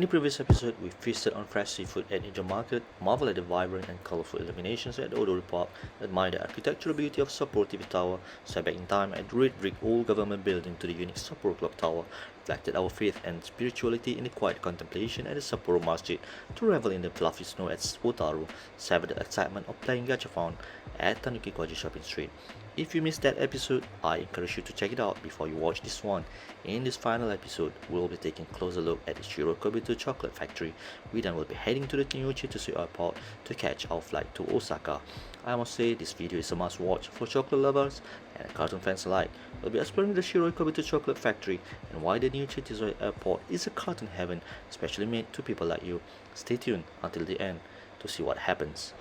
In the previous episode, we feasted on fresh seafood at Ninja Market, marveled at the vibrant and colorful illuminations at Donburi Park, admired the architectural beauty of Sapporo TV sat back in time at the red brick old government building to the unique Sapporo Clock Tower, reflected our faith and spirituality in the quiet contemplation at the Sapporo Masjid, to revel in the fluffy snow at Otaru, savor the excitement of playing Gachapon at Tanuki Koji Shopping Street. If you missed that episode, I encourage you to check it out before you watch this one. In this final episode, we'll be taking a closer look at the Shiroikobito Chocolate Factory. We then will be heading to the new Chitose Airport to catch our flight to Osaka. I must say this video is a must watch for chocolate lovers and cartoon fans alike. We'll be exploring the Shiroikobito Chocolate Factory and why the new Chitose Airport is a cartoon heaven specially made to people like you. Stay tuned until the end to see what happens.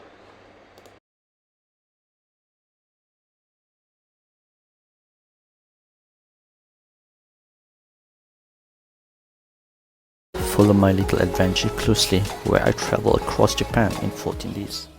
Follow my little adventure closely where I travel across Japan in 14 days.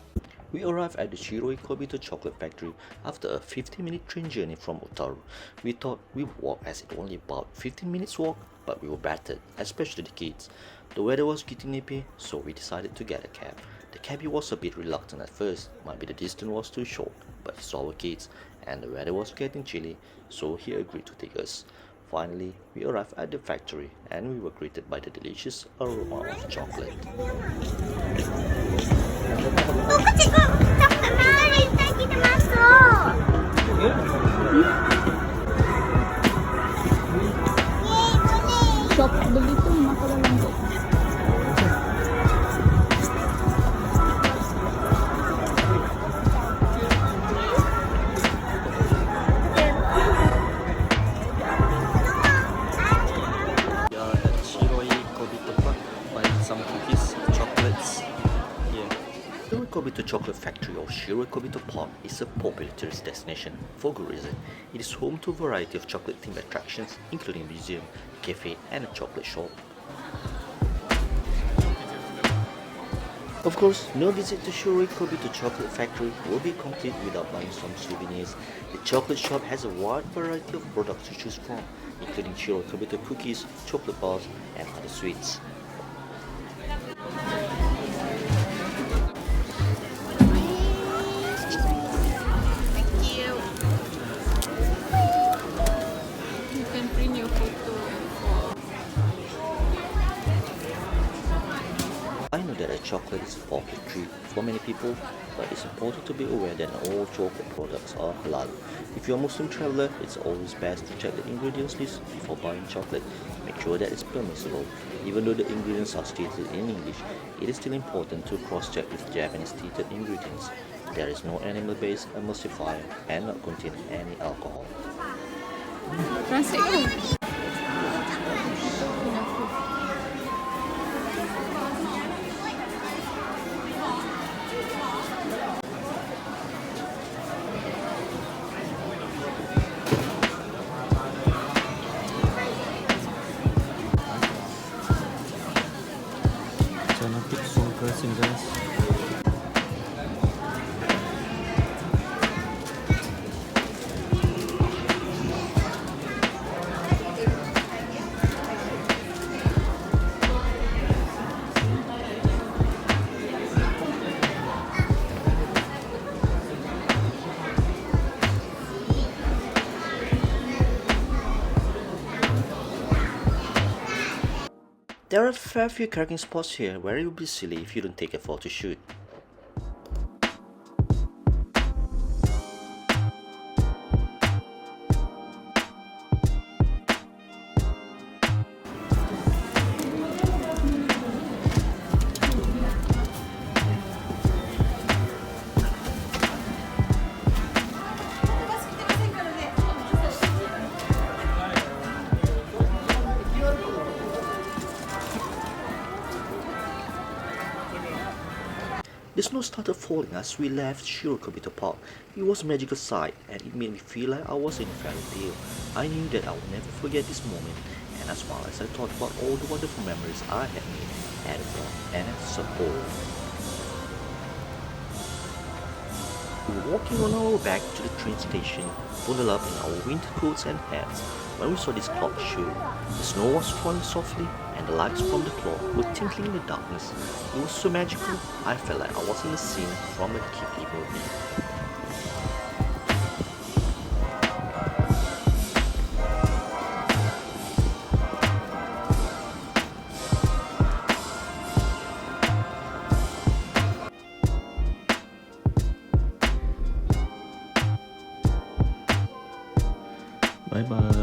We arrived at the Shiroikobito Chocolate Factory after a 15-minute train journey from Otaru. We thought we would walk as it only about 15 minutes walk, but we were battered, especially the kids. The weather was getting nippy, so we decided to get a cab. The cabbie was a bit reluctant at first, might be the distance was too short, but he saw our kids and the weather was getting chilly, so he agreed to take us. Finally, we arrived at the factory and we were greeted by the delicious aroma of chocolate. Shop beli tuh makanan lembut. We are at Shiroi Park buying some cookies, chocolates. Shiroikobito Chocolate Factory or Shiroikobito Park is a popular tourist destination for good reason. It is home to a variety of chocolate-themed attractions, including a museum, a cafe, and a chocolate shop. Of course, no visit to Shiroikobito Chocolate Factory will be complete without buying some souvenirs. The chocolate shop has a wide variety of products to choose from, including Shiroikobito cookies, chocolate bars, and other sweets. You can print your photo. I know that a chocolate is a popular treat for many people, but it's important to be aware that not all chocolate products are halal. If you're a Muslim traveler, it's always best to check the ingredients list before buying chocolate. Make sure that it's permissible. Even though the ingredients are stated in English, it is still important to cross-check with Japanese stated ingredients. There is no animal-based emulsifier and not contain any alcohol. Translate. Jangan pick songker guys. There are a fair few cracking spots here where it would be silly if you don't take a photo shoot. The snow started falling as we left Shiroikobito Park. It was a magical sight and it made me feel like I was in a fairy tale. I knew that I would never forget this moment and I smiled as I thought about all the wonderful memories I had made at Airline and at Sapporo. We were walking on our way back to the train station, bundled up in our winter coats and hats, when we saw this cloud show. The snow was falling softly and the lights from the floor were twinkling in the darkness. It was so magical, I felt like I was in a scene from a Ghibli movie. Bye bye.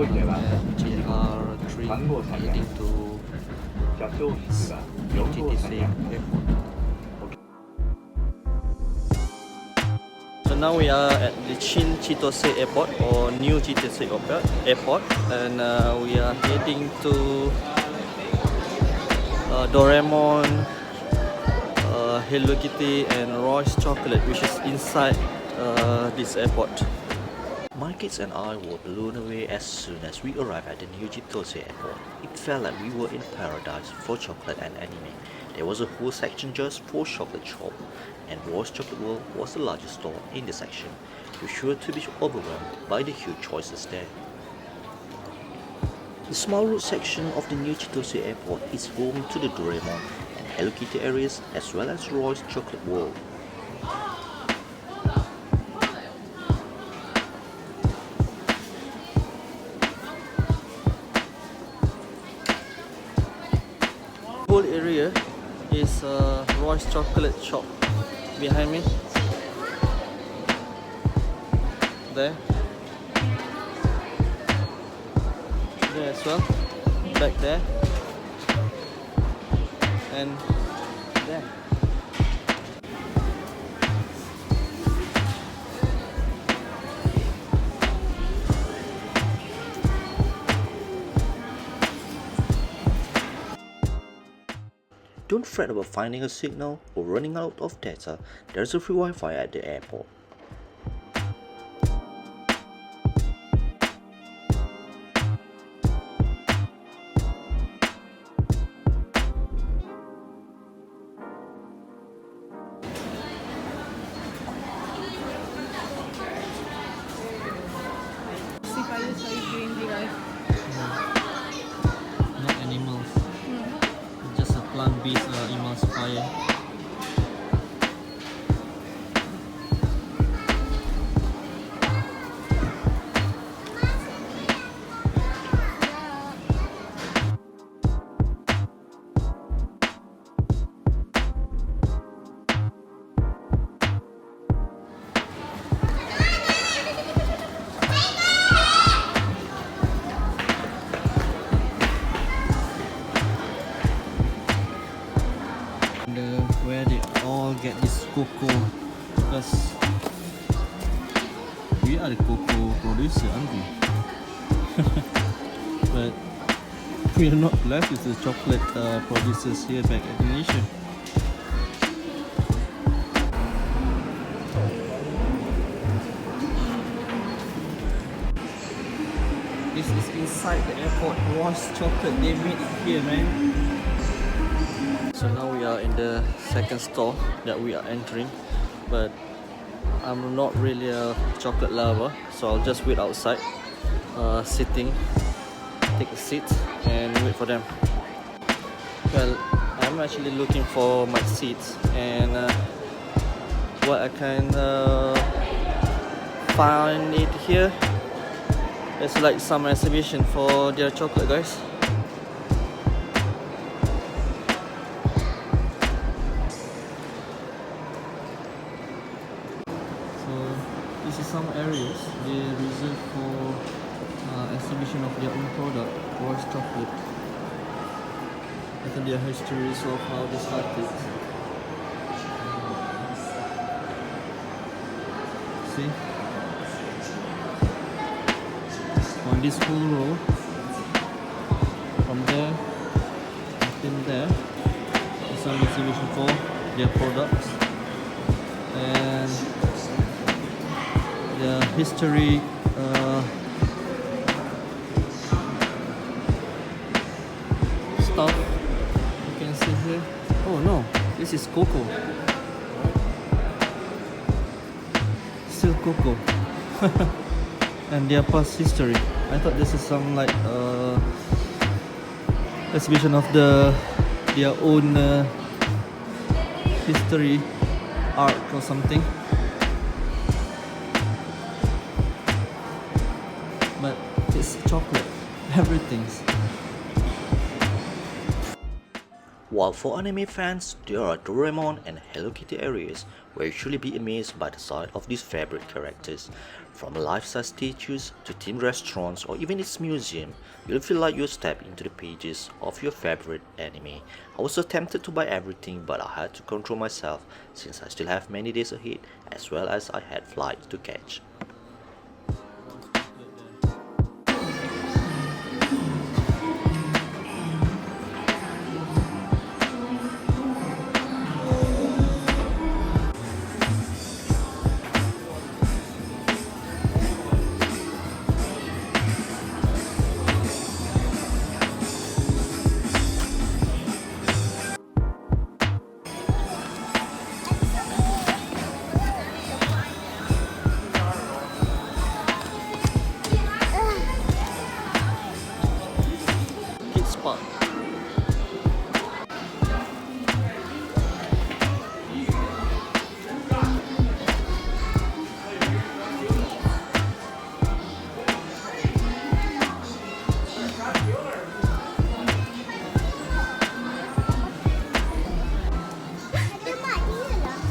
We are at JR3 heading to Chitose Airport. So now we are at the Chitose Airport or new Chitose Airport, and we are heading to Doraemon, Hello Kitty and Royce Chocolate, which is inside this airport. My kids and I were blown away as soon as we arrived at the new Chitose Airport. It felt like we were in paradise for chocolate and anime. There was a whole section just for chocolate shop, and Royce Chocolate World was the largest store in the section. We were to be overwhelmed by the huge choices there. The small road section of the new Chitose Airport is home to the Doraemon and Hello Kitty areas, as well as Royce Chocolate World. Whole area is Royce Chocolate shop behind me. There as well, back there, and there. Don't fret about finding a signal or running out of data. There's a free Wi-Fi at the airport. Si kayo sa green life. Not animals, just a plant-based emulsifier. Where they all get this cocoa, because we are the cocoa producer, aren't we? But we are not blessed with the chocolate producers here back in Indonesia. This is inside the airport. Royce Chocolate, they made it here, man. So now we are in the second store that we are entering, but I'm not really a chocolate lover, so I'll just wait outside, sitting, take a seat and wait for them. Well, I'm actually looking for my seats, and what I can find it here, it's like some exhibition for their chocolate, guys. This is some areas they reserve for exhibition of their own product, Royce Chocolate. And their histories of how they started. See? On this whole row, from there until there, is some exhibition for their products. And the history stuff you can see here. Oh no, this is Coco. Still Coco. And their past history. I thought this is some like exhibition of their own history, art or something. But it's chocolate, everything's. While for anime fans, there are Doraemon and Hello Kitty areas where you should be amazed by the sight of these favorite characters. From life-size statues to themed restaurants or even its museum, you'll feel like you step into the pages of your favorite anime. I was so tempted to buy everything, but I had to control myself since I still have many days ahead as well as I had flights to catch. Kids Park.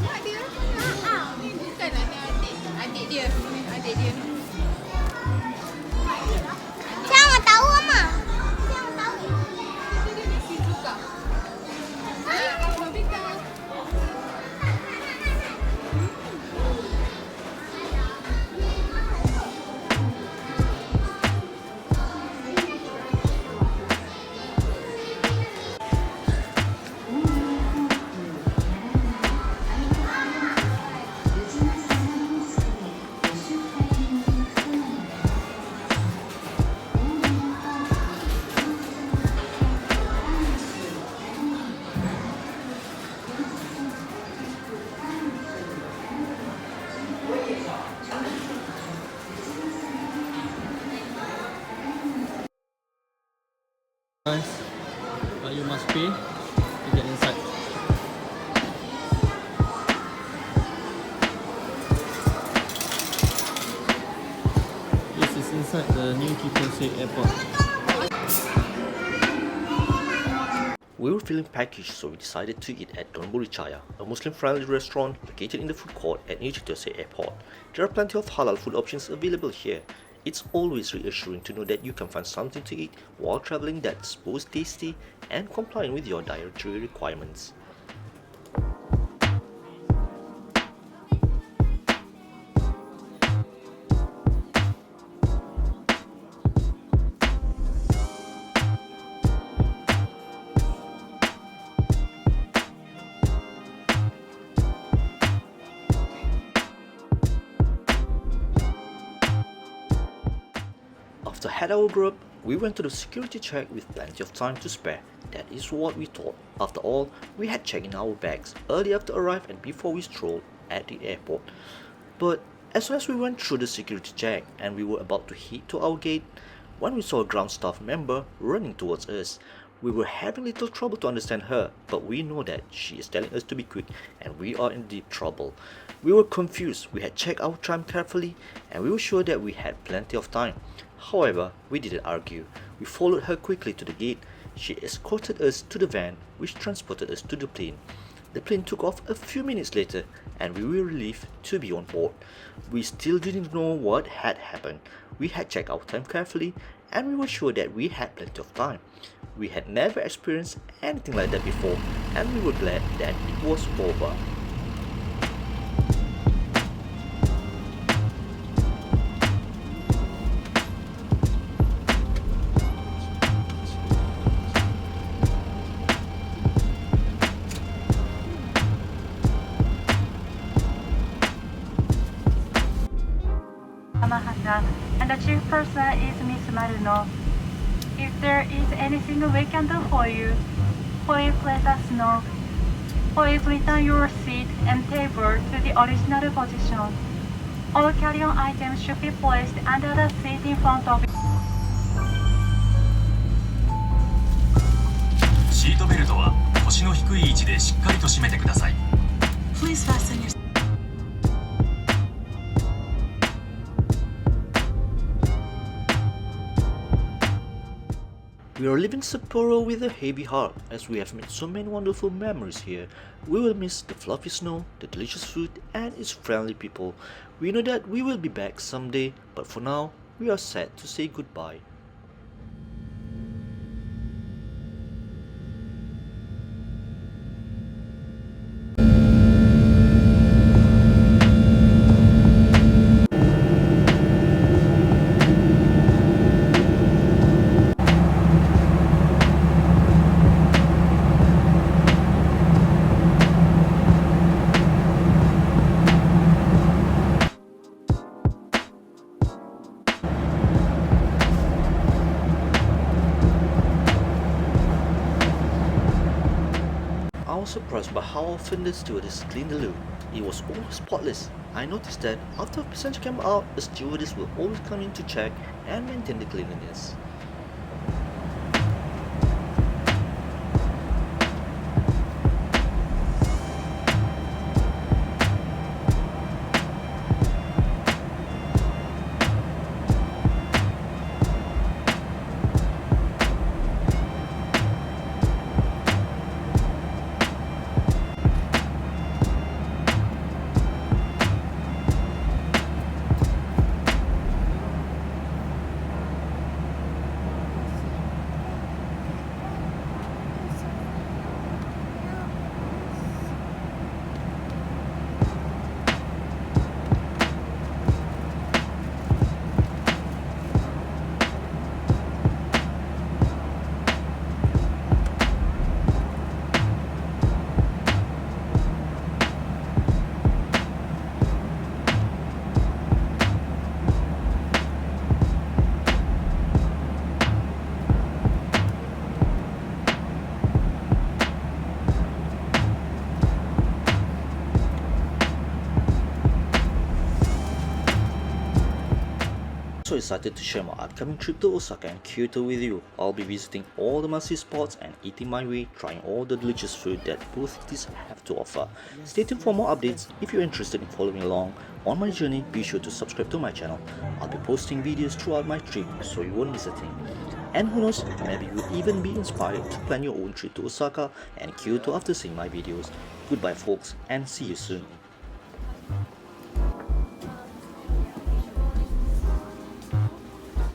Mak dia. Ni bukan adik. Adik dia. Adik dia. Siapa tahu Mama? Dia mesti suka. Nobita. Guys, you must pay to get inside. This is inside the new Chitose Airport. We were feeling peckish, so we decided to eat at Donburi Chaya, a Muslim-friendly restaurant located in the food court at new Chitose Airport. There are plenty of halal food options available here. It's always reassuring to know that you can find something to eat while traveling that's both tasty and compliant with your dietary requirements. After had our grub, we went to the security check with plenty of time to spare. That is what we thought. After all, we had checked in our bags early after arrive and before we strolled at the airport. But as soon as we went through the security check and we were about to head to our gate, when we saw a ground staff member running towards us, we were having little trouble to understand her, but we know that she is telling us to be quick and we are in deep trouble. We were confused, we had checked our time carefully and we were sure that we had plenty of time. However, we didn't argue. We followed her quickly to the gate. She escorted us to the van which transported us to the plane. The plane took off a few minutes later and we were relieved to be on board. We still didn't know what had happened. We had checked our time carefully and we were sure that we had plenty of time. We had never experienced anything like that before and we were glad that it was over. And the chief person is Miss Marino. If there is anything we can do for you, please let us know. Please return your seat and table to the original position. All carry-on items should be placed under the seat in front of you. シートベルトは腰の低い位置でしっかりと締めてください。 Please fasten your We are leaving Sapporo with a heavy heart as we have made so many wonderful memories here. We will miss the fluffy snow, the delicious food and its friendly people. We know that we will be back someday, but for now, we are sad to say goodbye. I was surprised by how often the stewardess cleaned the loo. It was always spotless. I noticed that after a passenger came out, the stewardess will always come in to check and maintain the cleanliness. So excited to share my upcoming trip to Osaka and Kyoto with you. I'll be visiting all the must-see spots and eating my way, trying all the delicious food that both cities have to offer. Stay tuned for more updates. If you're interested in following along on my journey, be sure to subscribe to my channel. I'll be posting videos throughout my trip so you won't miss a thing. And who knows, maybe you'll even be inspired to plan your own trip to Osaka and Kyoto after seeing my videos. Goodbye folks, and see you soon.